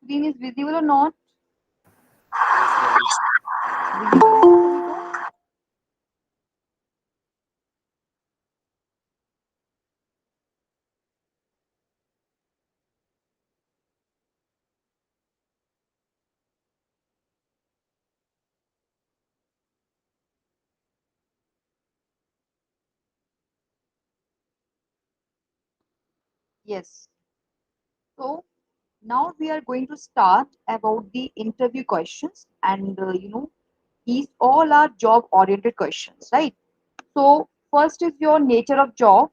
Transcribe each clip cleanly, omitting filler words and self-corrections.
Screen is visible or not? Yes, ma'am. Visible है सभी को? Yes. So now we are going to start about the interview questions, and these all are job oriented questions, right? So first is your nature of job,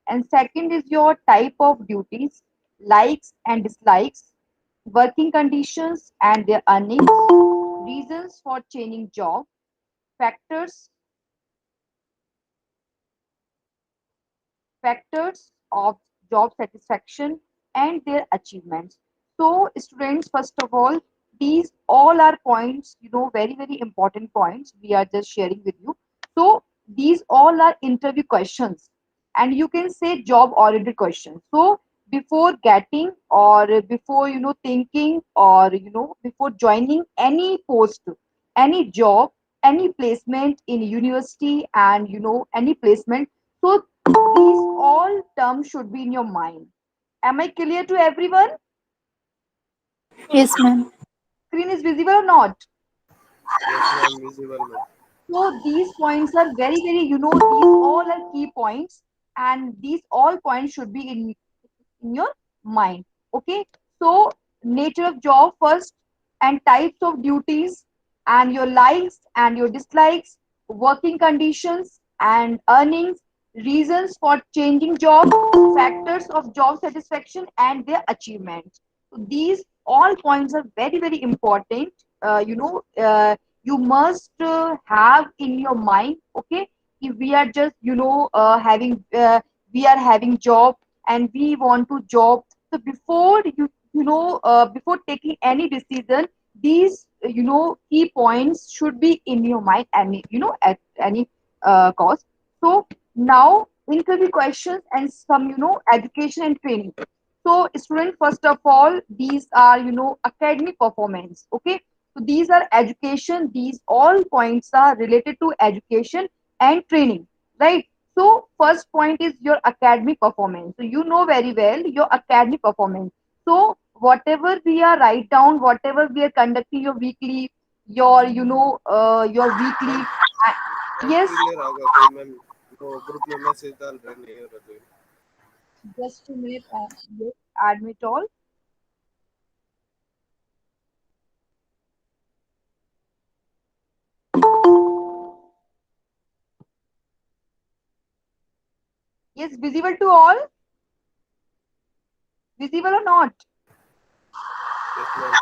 and second is your type of duties, likes and dislikes, working conditions and their earnings, reasons for changing job, factors factors of job satisfaction and their achievements. So students, first of all, these all are points, very very important points we are just sharing with you. So these all are interview questions, and you can say job oriented questions. So before getting, or before thinking, or before joining any post, any job, any placement in university, and any placement, so these all terms should be in your mind. Am I clear to everyone? Yes, ma'am. Screen is visible or not? Yes, ma'am. Visible, ma'am. So these points are very, very, these all are key points, and these all points should be in your mind. Okay. So nature of job first, and types of duties, and your likes and your dislikes, working conditions and earnings, reasons for changing job, factors of job satisfaction and their achievements. So these all points are very very important. You must have in your mind. Okay, if we are just having we are having job, and we want to job. So before before taking any decision, these key points should be in your mind, any at any cost. So now interview questions and some education and training. So student, first of all, these are academic performance. Okay, so these are education. These all points are related to education and training, right? So first point is your academic performance. So you know very well your academic performance. So whatever we are write down, whatever we are conducting your weekly, your weekly. Ma'am uh, ma'am yes, clear होगा कोई ma'am वो group में message डाल रहे नहीं हो रहा कोई just a minute. Yes, admit all. Yes, visible to all. Visible or not? Yes ma'am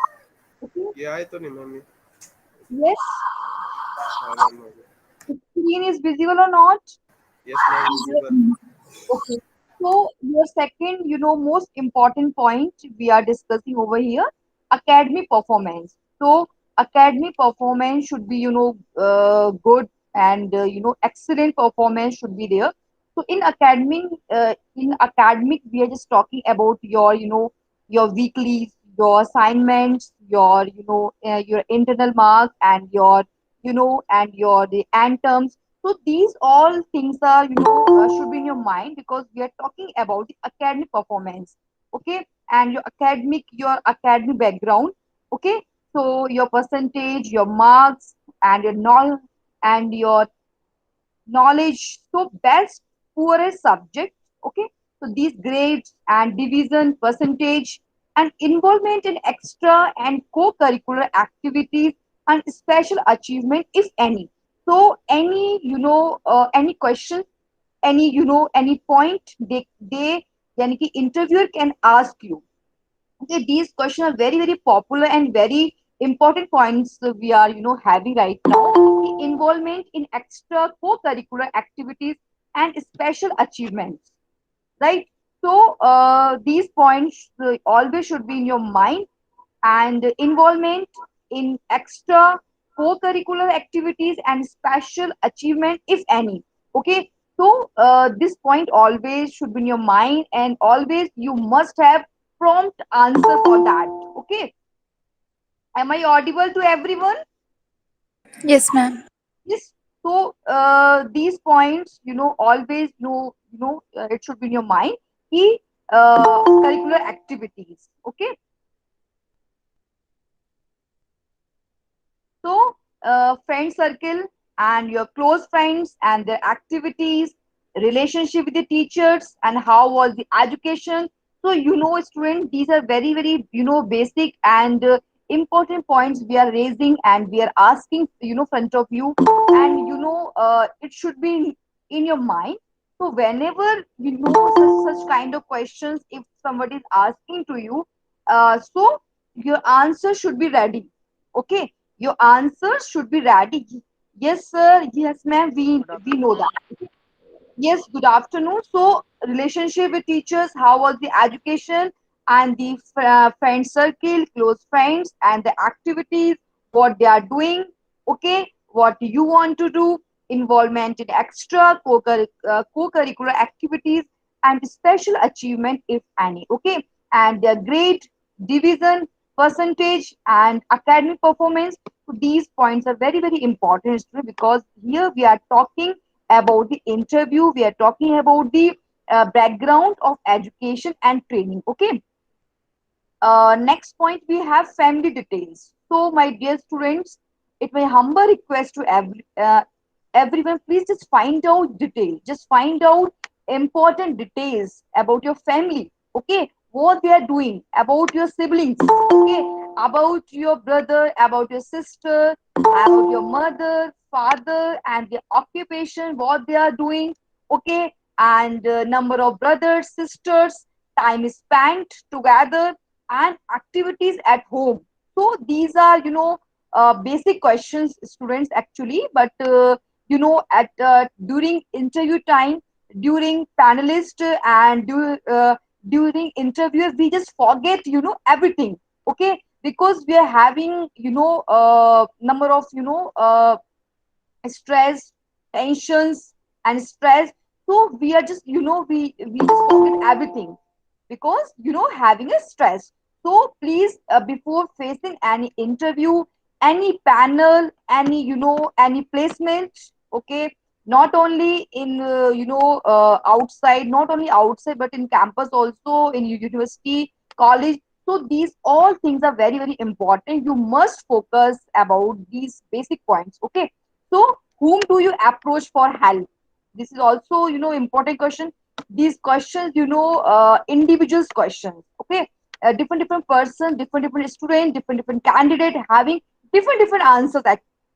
Okay. ये आए तो नहीं मैम ये Yes, हाँ मैम हो गया screen is visible or not? Yes ma'am visible Okay. So your second, most important point we are discussing over here, academic performance. So academic performance should be, good, and excellent performance should be there. So in academic, we are just talking about your, your weeklies, your assignments, your internal marks, and your the anthems. So these all things are should be in your mind, because we are talking about the academic performance. Okay, and your academic background. Okay, so your percentage, your marks, and your knowledge, and your knowledge. So best poorest subject. Okay, so these grades and division percentage, and involvement in extra and co-curricular activities, and special achievement, if any. So any any question, any point, they yani ki interviewer can ask you. Okay, these questions are very very popular and very important points we are having right now. The involvement in extra co-curricular activities and special achievements, right? So these points always should be in your mind. And involvement in extra co-curricular activities and special achievement, if any. Okay, so this point always should be in your mind, and always you must have prompt answer for that. Okay, Am I audible to everyone? Yes, ma'am. Yes. So these points, always it should be in your mind. Key curricular activities. Okay. So, friend circle and your close friends and their activities, relationship with the teachers, and how was the education. So, students, these are very, very, basic and important points we are raising and we are asking, front of you. And, it should be in your mind. So, whenever, such kind of questions, if somebody is asking to you, so your answer should be ready. Okay, your answers should be ready. Yes, sir. Yes, ma'am. Good We know afternoon. that. Yes, good afternoon. So, relationship with teachers, how was the education and the friend circle, close friends, and the activities, what they are doing, okay, what you want to do, involvement in extra co-curricular activities, and special achievement, if any, okay, and their grade, division, percentage, and academic performance. So these points are very, very important because here we are talking about the interview, we are talking about the background of education and training. Okay. Next point, we have family details. So, my dear students, it my humble request to everyone, please just find out detail. Just find out important details about your family. Okay, what they are doing, about your siblings. Okay, about your brother, about your sister, about your mother, father, and their occupation, what they are doing. Okay, and number of brothers, sisters, time spent together, and activities at home. So these are, basic questions, students, actually. But at during interview time, during panelist during interview, we just forget, everything. Okay, because we are having, number of, stress, tensions, and stress. So we are just, we just forget everything because having a stress. So please, before facing any interview, any panel, any any placement, okay, not only in outside, not only outside, but in campus also, in university, college. So these all things are very, very important. You must focus about these basic points. Okay, so whom do you approach for help? This is also, important question. These questions, individuals questions. Okay, different different person, different different student, different different candidate having different different answers.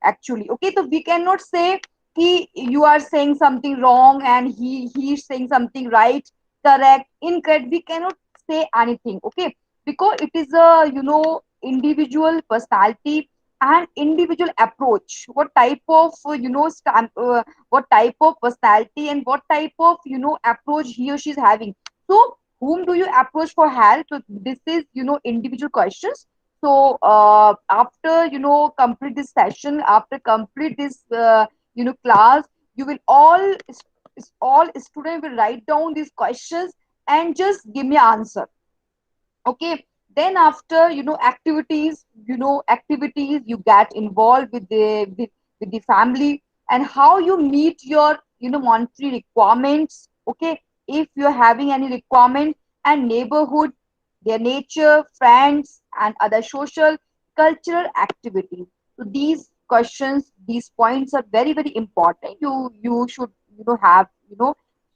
Actually, okay, so we cannot say you are saying something wrong and he's saying something right, correct, incorrect. We cannot say anything. Okay, because it is a, individual personality and individual approach, what type of what type of personality and what type of approach he or she is having. So whom do you approach for help? So this is, individual questions. So after complete this session, after complete this class, you will all students will write down these questions and just give me an answer. Okay, then after, activities, you get involved with the family, and how you meet your monetary requirements. Okay, if you're having any requirement, and neighborhood, their nature, friends, and other social cultural activities. So these questions, these points are very, very important. You should have,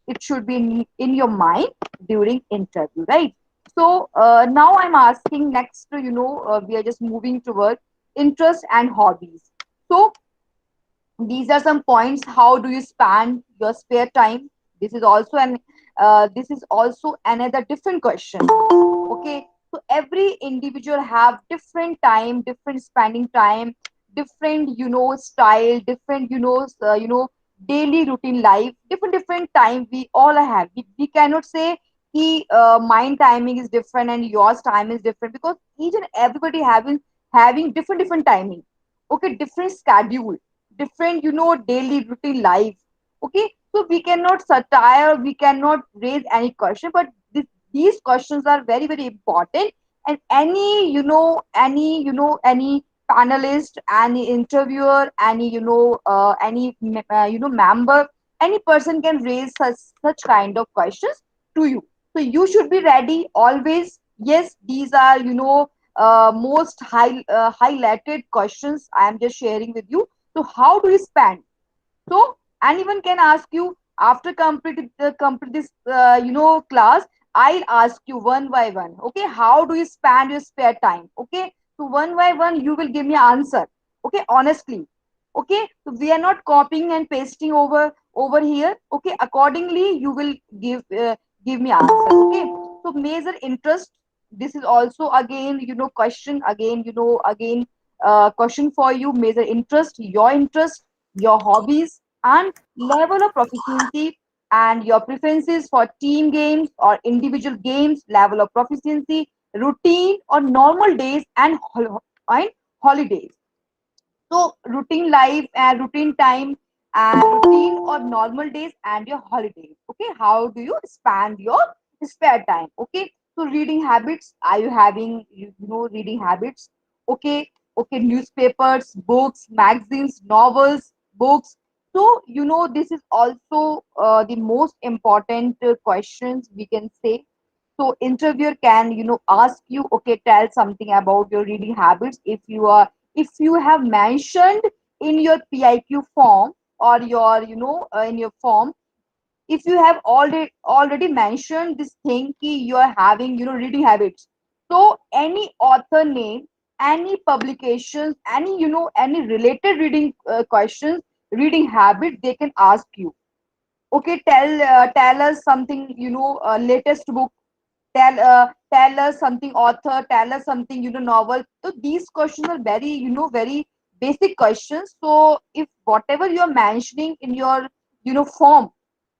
it should be in your mind during interview, right? So now I'm asking next, we are just moving toward interest and hobbies. So these are some points. How do you spend your spare time? This is also another different question. Okay, so every individual have different time, different spending time, different style, different daily routine life, different different time we all have. We cannot say mine timing is different and yours time is different, because each and everybody having different different timing. Okay, different schedule, different daily routine life. Okay, so we cannot satire, we cannot raise any question, but these questions are very, very important, And any panelist, any interviewer, any member, any person can raise such kind of questions to you. So you should be ready always. Yes, these are most highlighted questions I am just sharing with you. So how do you spend? So anyone can ask you after complete this class. I'll ask you one by one. Okay, how do you spend your spare time? Okay, so one by one you will give me answer. Okay, honestly. Okay, so we are not copying and pasting over here. Okay, accordingly you will give me answer. Okay, so measure interest. This is also again question again again question for you. Measure interest, your hobbies, and level of proficiency, and your preferences for team games or individual games, level of proficiency, routine or normal days, and holidays. So routine life and routine time and routine or normal days and your holidays. Okay, how do you spend your spare time? Okay, so reading habits. Are you having reading habits? Okay, okay, newspapers, books, magazines, novels, books. So this is also the most important questions we can say. So interviewer can ask you, okay, tell something about your reading habits. If you have mentioned in your PIQ form or your in your form, if you have already mentioned this thing ki you are having reading habits, so any author name, any publications, any related reading questions, reading habit, they can ask you. Okay, tell us something, latest book, tell us something author, tell us something novel. So these questions are very very basic questions. So if whatever you are mentioning in your form,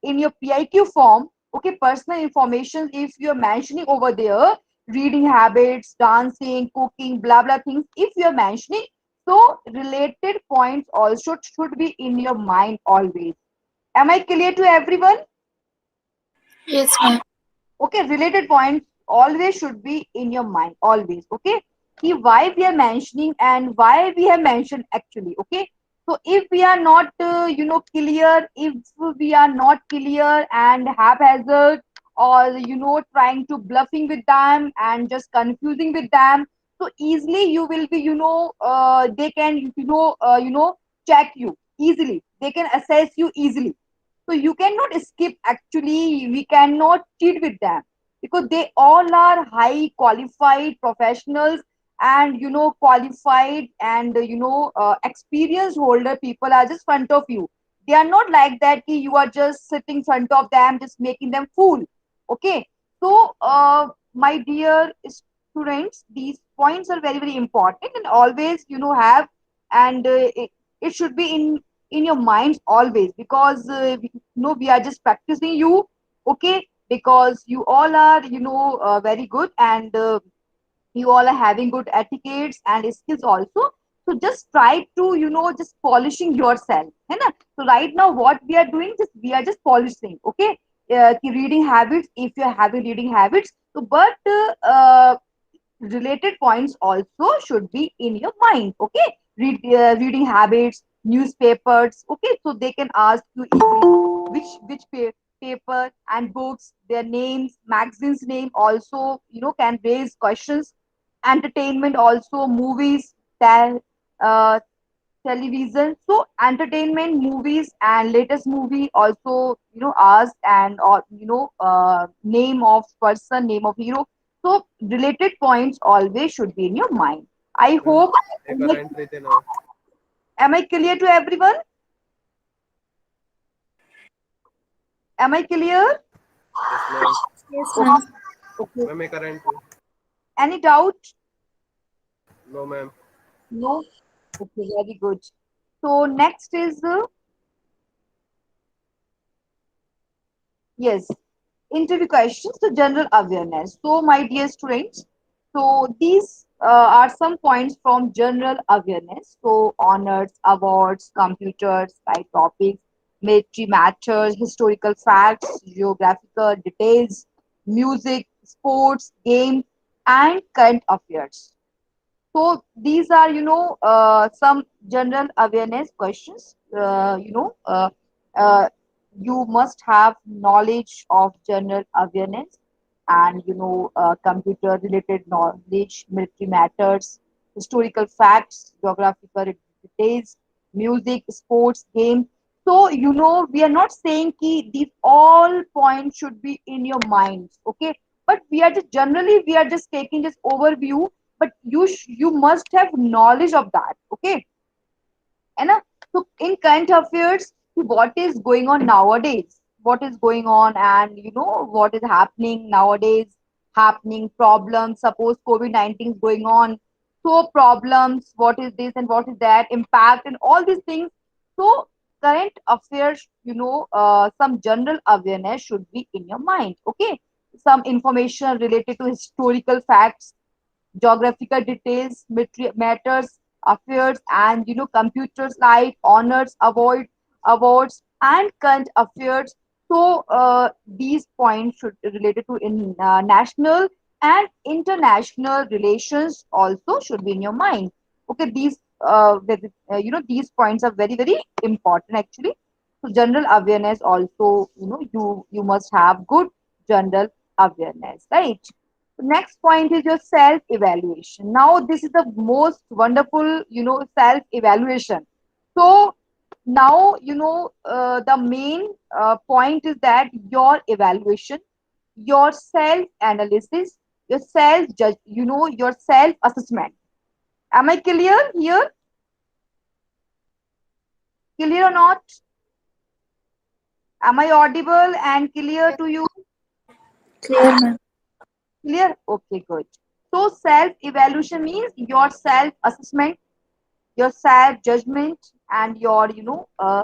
in your PIQ form, okay, personal information, if you are mentioning over there, reading habits, dancing, cooking, blah blah things, if you are mentioning, so related points also should be in your mind always. Am I clear to everyone? Yes, ma'am. Okay, related points always should be in your mind always. Okay, Ki why we are mentioning and why we have mentioned actually. Okay, so if we are not clear, if we are not clear and haphazard, or trying to bluffing with them and just confusing with them, so easily you will be they can check you easily, they can assess you easily. So you cannot skip actually, we cannot cheat with them, because they all are high qualified professionals and qualified and experienced holder people are just front of you. They are not like that ki you are just sitting front of them just making them fool. Okay, so my dear students, these points are very very important and always have, and it should be in your minds always, because we are just practicing you. Okay, because you all are very good, and you all are having good etiquettes and skills also. So just try to just polishing yourself, है ना? So right now what we are doing, just we are just polishing. Okay, कि reading habits, if you are having reading habits, so but related points also should be in your mind. Okay, reading habits, newspapers. Okay, so they can ask you easily paper and books, their names, magazines name also can raise questions. Entertainment also, movies, uh, television. So entertainment, movies, and latest movie also asked, and or name of person, name of hero. So related points always should be in your mind. I ma'am hope, ये current रहते ना. am I clear to everyone? Am I clear? Yes ma'am. Yes, Okay, ma'am. okay. Ma'am ये current. Any doubt? No ma'am. No. Okay, very good. So next is yes, interview questions, so general awareness. So, my dear students, so these are some points from general awareness. So, honors, awards, computers, right topics, military matters, historical facts, geographical details, music, sports, games. and current affairs. So these are, some general awareness questions. You must have knowledge of general awareness and, computer related knowledge, military matters, historical facts, geographical details, music, sports, games. So, we are not saying ki these all points should be in your minds, okay? But we are just taking this overview, but you must have knowledge of that, okay? And so in current affairs, what is going on nowadays, what is going on, and what is happening nowadays, happening problems. Suppose COVID-19 is going on, so problems, what is this and what is that, impact and all these things. So current affairs, some general awareness should be in your mind, okay? Some information related to historical facts, geographical details, matters, affairs, and computers like honors, awards, and current affairs. So these points should related to in national and international relations also should be in your mind. Okay, these these points are very very important actually. So general awareness also, you must have good general awareness, right? Next point is your self evaluation. Now this is the most wonderful, self evaluation. So now, the main point is that your evaluation, your self analysis, your self judge, your self assessment. Am I clear here? Clear or not? Am I audible and clear to you? Clear, ma'am. Clear? Okay, good. So self evaluation means your self assessment, your self judgment, and your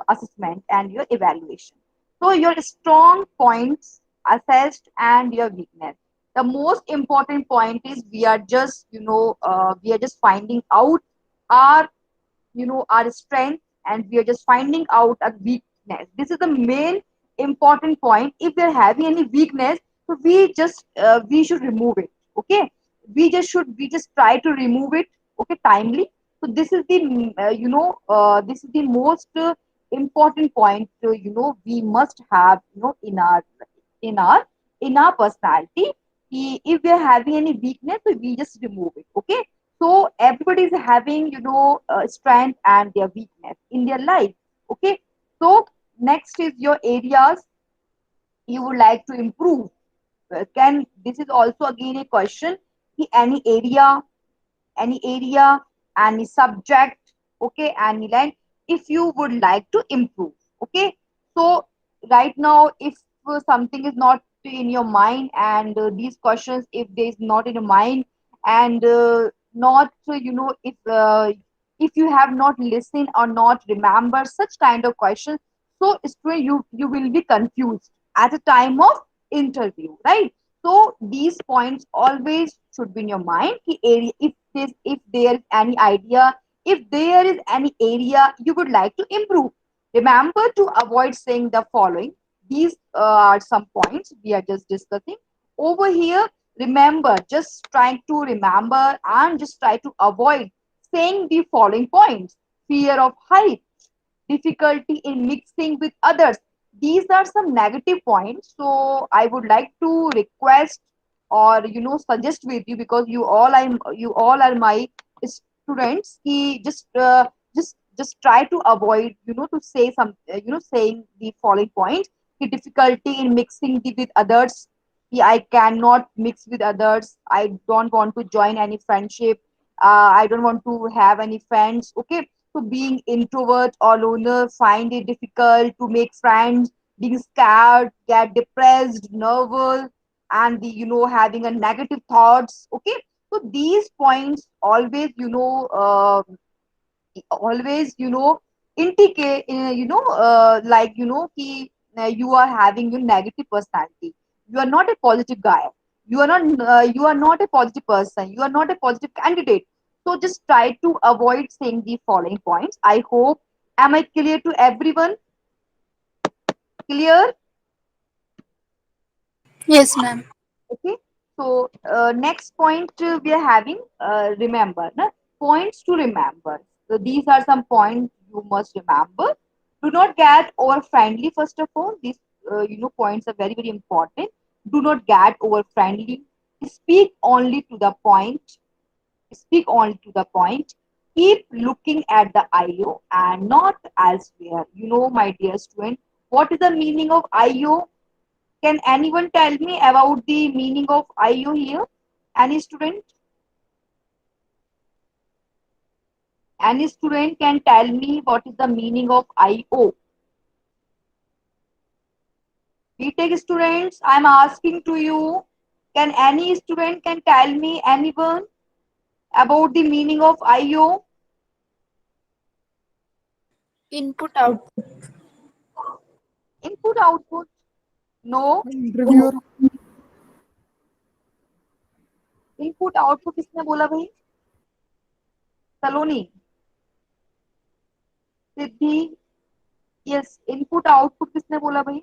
assessment and your evaluation. So your strong points assessed and your weakness. The most important point is we are just finding out our our strength, and we are just finding out our weakness. This is the main important point. If we're having any weakness, so we should remove it, okay? We just try to remove it, okay, timely. So this is the this is the most important point, we must have, in our in our personality. If we are having any weakness, so we just remove it, okay? So everybody is having, strength and their weakness in their life, okay? So next is your areas you would like to improve. Can This is also again a question. Any area, any area, any subject, okay, any line, if you would like to improve, okay? So right now, if something is not in your mind, and these questions, if there is not in your mind, and not if you have not listened or not remember such kind of questions, so student, you will be confused at a time of interview, right? So these points always should be in your mind. If there is any idea, if there is any area you would like to improve, remember to avoid saying the following. These are some points we are just discussing over here. Remember, just trying to remember and just try to avoid saying the following points: fear of height, difficulty in mixing with others. These are some negative points. So I would like to request or suggest with you, because you all are my students. Ki just try to avoid to say some saying the following points. Ki difficulty in mixing with others. Ki I cannot mix with others. I don't want to join any friendship. I don't want to have any friends. Okay, so being introvert or loner, find it difficult to make friends, being scared, get depressed, nervous, and the having a negative thoughts. Okay, so these points always always indicate like ki, you are having your negative personality. You are not a positive guy. You are not a positive person. You are not a positive candidate. So just try to avoid saying the following points. I hope, am I clear to everyone? Clear? Yes, ma'am. Okay. So next point we are having remember, na? Points to remember. So these are some points you must remember. Do not get over friendly. First of all, these points are very important. Do not get over friendly. Speak only to the point. Speak only to the point. Keep looking at the IO and not elsewhere. My dear student, what is the meaning of IO? Can anyone tell me about the meaning of IO here? Any student? Any student can tell me what is the meaning of IO? BTech students, I'm asking to you. Can any student can tell me anyone about the meaning of IO? Input output. Input output? No. Interviewer input output किसने बोला भाई? सलोनी, सिद्धि, yes input output किसने बोला भाई?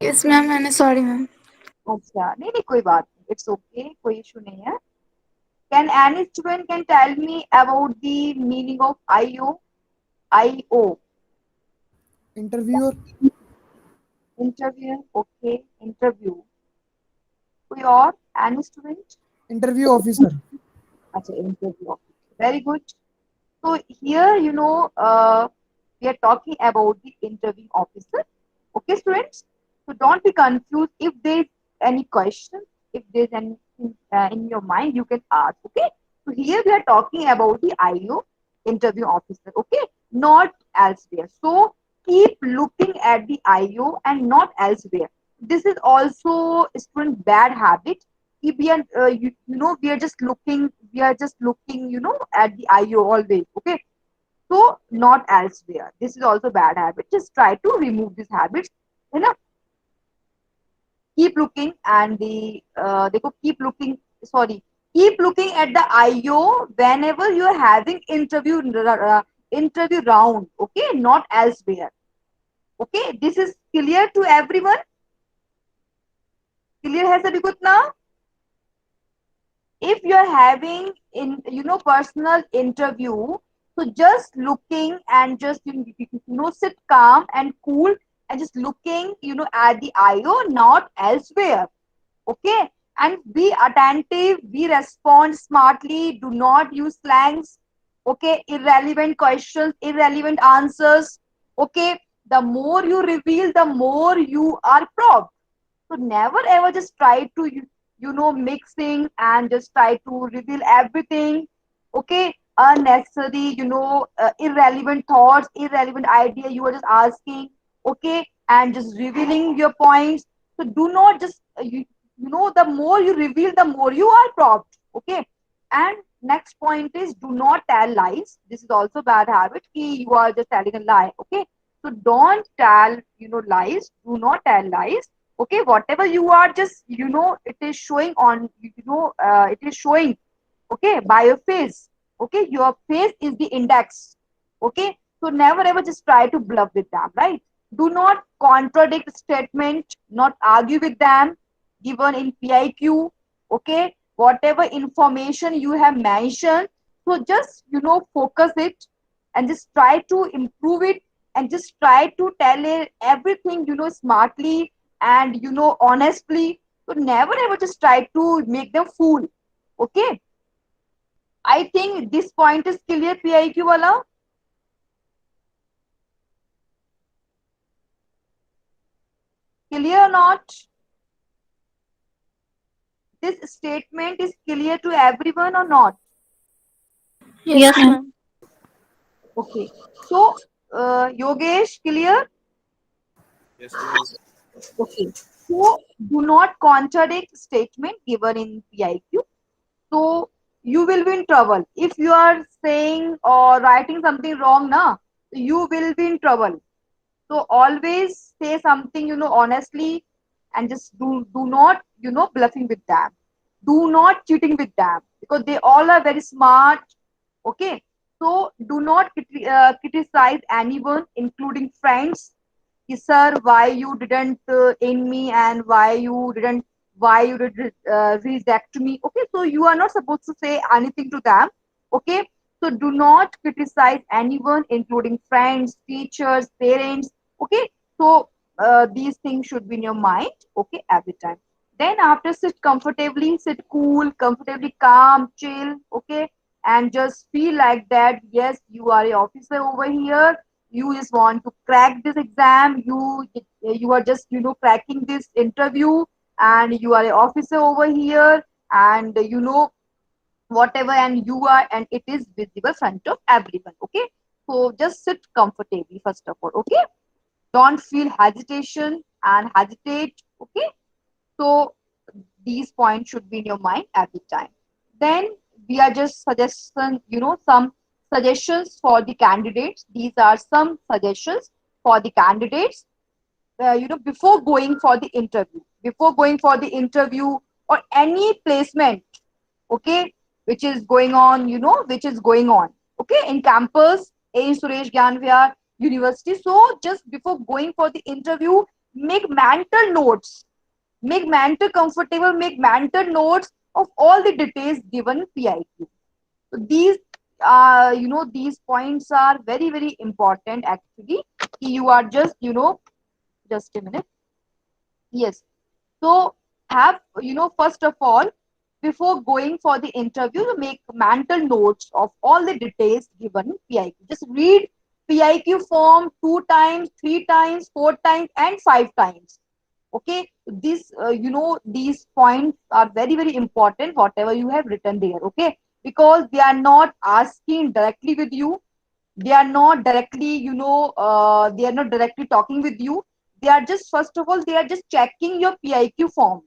Yes, ma'am. मैंने sorry, ma'am. अच्छा, नहीं नहीं कोई बात नहीं, इट्स ओके, कोई इशू नहीं है. Can any student can tell me about the meaning of IO? IO. Interviewer Interview. Okay. Interview. कोई और? Any student? इंटरव्यू ऑफिसर अच्छा, interview. Very good. So here, we are talking about the interviewing officer. Okay, students. So don't be confused. If there is any question, if there is anything in your mind, you can ask. Okay. So here we are talking about the IO interview officer. Okay, not elsewhere. So keep looking at the IO and not elsewhere. This is also a student bad habit. If we are, we are just looking, at the IO always. Okay, so not elsewhere. This is also bad habit. Just try to remove these habits. You know, keep looking and keep looking. Sorry, keep looking at the IO whenever you are having interview round. Okay, not elsewhere. Okay, this is clear to everyone. Clear है सभी को इतना? If you're having personal interview, so just looking and just sit calm and cool and just looking at the IO, not elsewhere. Okay, and be attentive, be respond smartly, do not use slangs. Okay, irrelevant questions, irrelevant answers. Okay, the more you reveal, the more you are proud. So never ever just try to mixing and just try to reveal everything. Okay, unnecessary, irrelevant thoughts, irrelevant idea you are just asking. Okay, and just revealing your points. So do not just the more you reveal, the more you are propped. Okay, and next point is do not tell lies. This is also bad habit. Ki you are just telling a lie. Okay, so don't tell lies. Do not tell lies. Okay, whatever you are just it is showing on it is showing, okay, by your face. Okay, your face is the index. Okay, so never ever just try to bluff with them, right? Do not contradict statement, not argue with them given in PIQ. Okay, whatever information you have mentioned, so just focus it and just try to improve it and just try to tell it everything smartly and honestly. So never ever just try to make them fool. Okay, I think this point is clear. PIQ wala, clear or not? This statement is clear to everyone or not? Yes, ma'am. Okay, so Yogesh, clear? Yes, ma'am. Okay, so do not contradict statement given in PIQ. So you will be in trouble if you are saying or writing something wrong. Na, you will be in trouble. So always say something honestly, and just do not bluffing with them. Do not cheating with them because they all are very smart. Okay, so do not criticize anyone, including friends. Ki, sir, why you didn't in me and why you didn't why you did reject me. Okay, so you are not supposed to say anything to them. Okay, so do not criticize anyone, including friends, teachers, parents. Okay, so these things should be in your mind. Okay, every time. Then after, sit comfortably, sit cool, comfortably calm, chill. Okay, and just feel like that. Yes, you are a officer over here. You just want to crack this exam. You are just cracking this interview, and you are an officer over here, and whatever, and you are, and it is visible front of everyone. Okay, so just sit comfortably first of all. Okay, don't feel hesitation and hesitate. Okay, so these points should be in your mind every time. Then we are just suggesting, some suggestions for the candidates. These are some suggestions for the candidates, before going for the interview, or any placement. Okay, which is going on, okay, in campus, in Suresh Gyanvyar University. So just before going for the interview, make mental notes, make mental comfortable, make mental notes of all the details given in PIQ. So these points are very very important actually. You are just a minute. Yes. So have, first of all, before going for the interview, to make mental notes of all the details given in PIQ. Just read PIQ form 2 times, 3 times, 4 times, and 5 times. Okay, these points are very very important. Whatever you have written there, okay, because they are not asking directly with you, they are not directly talking with you. They are just, first of all, they are just checking your PIQ form,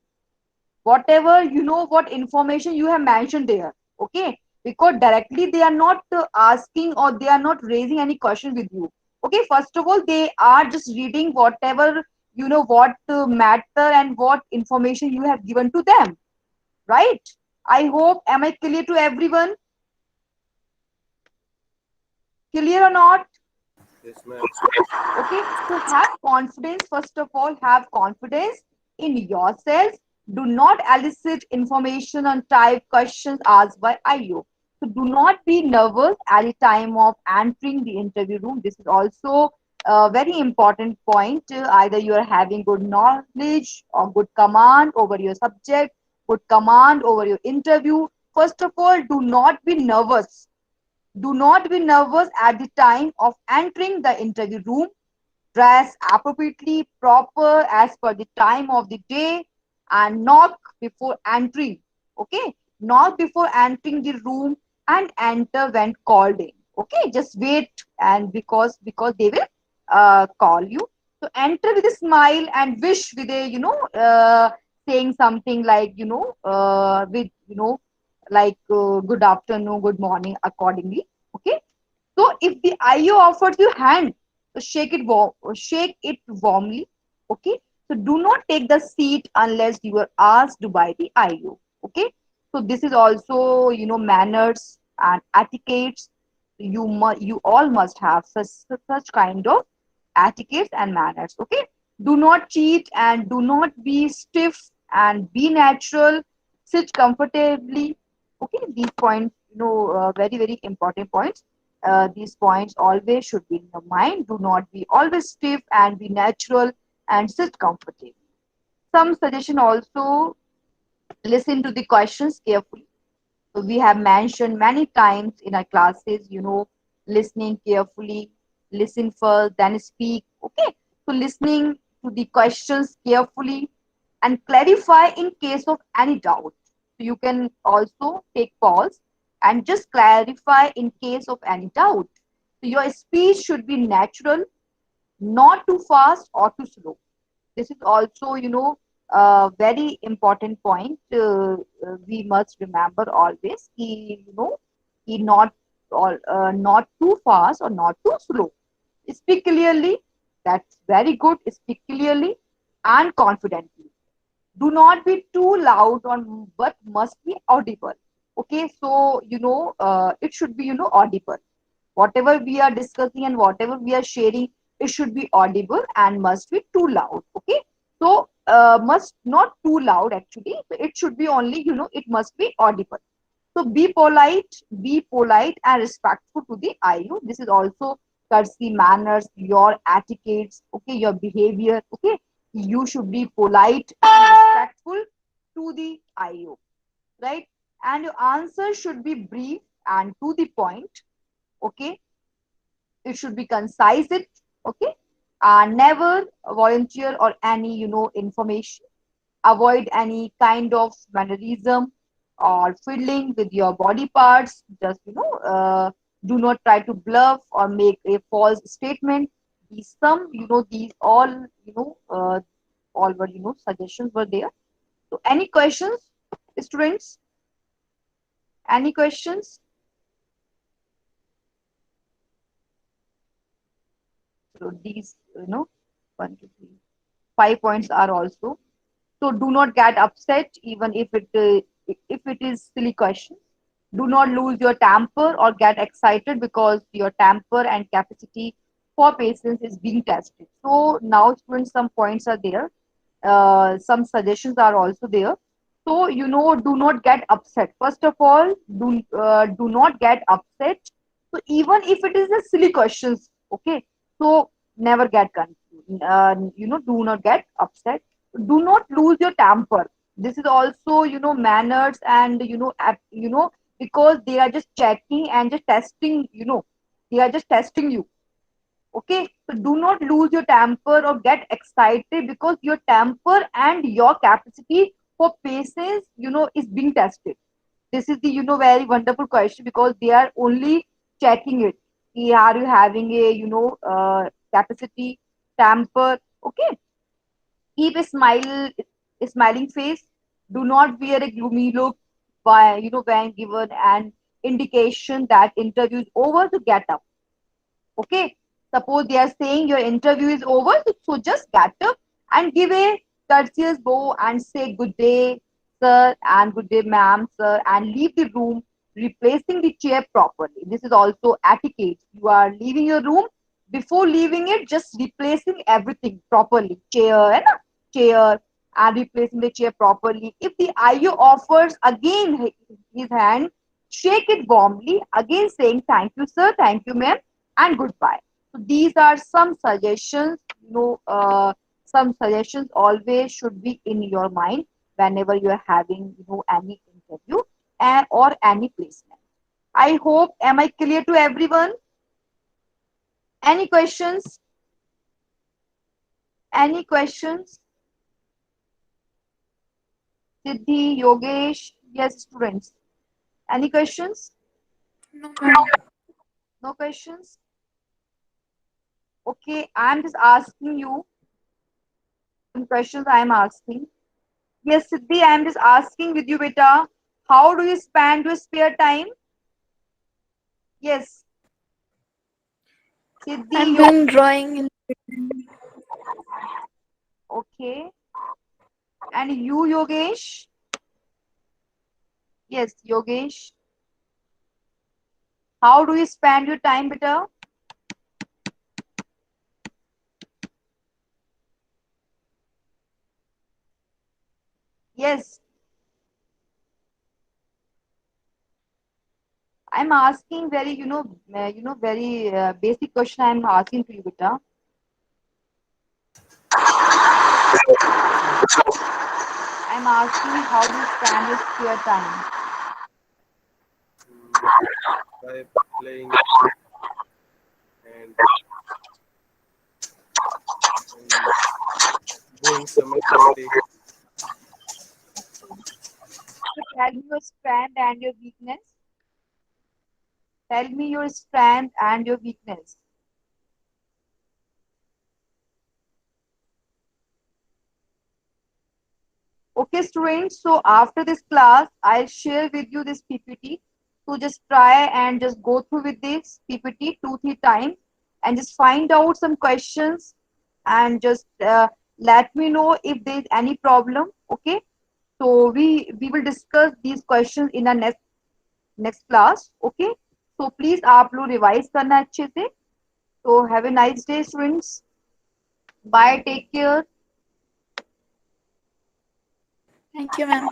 whatever, what information you have mentioned there. Okay, because directly they are not asking, or they are not raising any question with you. Okay, first of all, they are just reading whatever, what matter and what information you have given to them, right? I hope, am I clear to everyone? Clear or not? Yes, ma'am. Okay, so have confidence. First of all, have confidence in yourself. Do not elicit information on type questions asked by IO. So do not be nervous at the time of entering the interview room. This is also a very important point. Either you are having good knowledge or good command over your subject, good command over your interview. First of all, do not be nervous. Do not be nervous at the time of entering the interview room. Dress appropriately, proper as per the time of the day, and knock before entering. Okay, knock before entering the room, and enter when called in. Okay, just wait, and because they will call you. So enter with a smile and wish with a, saying something like, with, like, good afternoon, good morning, accordingly. Okay, so if the IO offers you hand, so shake it warmly. Okay. So do not take the seat unless you are asked by the IO. Okay. So this is also, manners and etiquettes. You all must have such kind of etiquettes and manners. Okay. Do not cheat and do not be stiff, and be natural. Sit comfortably. Okay. These points, very very important points. These points always should be in your mind. Do not be always stiff, and be natural, and sit comfortably. Some suggestion also: listen to the questions carefully. So we have mentioned many times in our classes, listening carefully, listen first, then speak. Okay, so listening to the questions carefully and clarify in case of any doubt. So you can also take pause and just clarify in case of any doubt. So your speech should be natural, not too fast or too slow. This is also, a very important point. We must remember always. He not not too fast or not too slow. Speak clearly. That's very good. Speak clearly and confidently. Do not be too loud on, but must be audible. Okay, so it should be, audible. Whatever we are discussing and whatever we are sharing, it should be audible and must be too loud. Okay, so must not too loud actually. It should be only, it must be audible. So be polite and respectful to the IU. This is also courtesy, manners, your etiquettes, okay, your behavior, okay. You should be polite and respectful to the IU, right? And your answer should be brief and to the point, okay. It should be concise, it, okay. Never volunteer or any, information. Avoid any kind of mannerism or fiddling with your body parts. Just, do not try to bluff or make a false statement. These all, all were, suggestions were there. So any questions, students? Any questions? So these, 1, 2, 3, 5 points are also. So do not get upset even if it is silly question. Do not lose your temper or get excited because your temper and capacity for patience is being tested. So now, students, some points are there. Some suggestions are also there. So, do not get upset. First of all, do not get upset. So even if it is a silly questions, okay. So never get confused. Do not get upset. Do not lose your temper. This is also, manners and, because they are just checking and just testing. They are just testing you. Okay, so do not lose your temper or get excited because your temper and your capacity for patience, is being tested. This is the, very wonderful question because they are only checking it. Are you having a, capacity, temper? Okay, keep a smiling face. Do not wear a gloomy look by, when given an indication that interview is over to get up. Okay, suppose they are saying your interview is over, so just get up and give a courteous bow and say good day, sir, and good day, ma'am, sir, and leave the room, replacing the chair properly. This is also etiquette. You are leaving your room. Before leaving it, just replacing everything properly, chair, and replacing the chair properly. If the IO offers again his hand, shake it warmly, again saying thank you, sir, thank you, ma'am, and goodbye. So these are some suggestions. Some suggestions always should be in your mind whenever you are having, any interview or any placement. I hope, am I clear to everyone? Any questions? Any questions? Siddhi, Yogesh, yes, students. Any questions? No, ma'am. No questions? Okay, I'm just asking you some questions. I'm asking. Yes, Siddhi, I'm just asking with you, beta. How do you spend your spare time? Yes, Siddhi, I'm you doing drawing in okay? And you, Yogesh? Yes, Yogesh. How do you spend your time, beta? Yes, I'm asking very, very basic question. I'm asking to you, beta. I'm asking how do you spend your spare time? By playing and, and doing some activity. So tell me your strength and your weakness. Tell me your strength and your weakness. Okay, students. So after this class, I'll share with you this PPT. So just try and just go through with this PPT 2, 3 times and just find out some questions and just let me know if there is any problem. Okay. So we will discuss these questions in our next class. Okay. So please आप लोग revise करना अच्छे से. So have a nice day, students. Bye. Take care. Thank you, ma'am.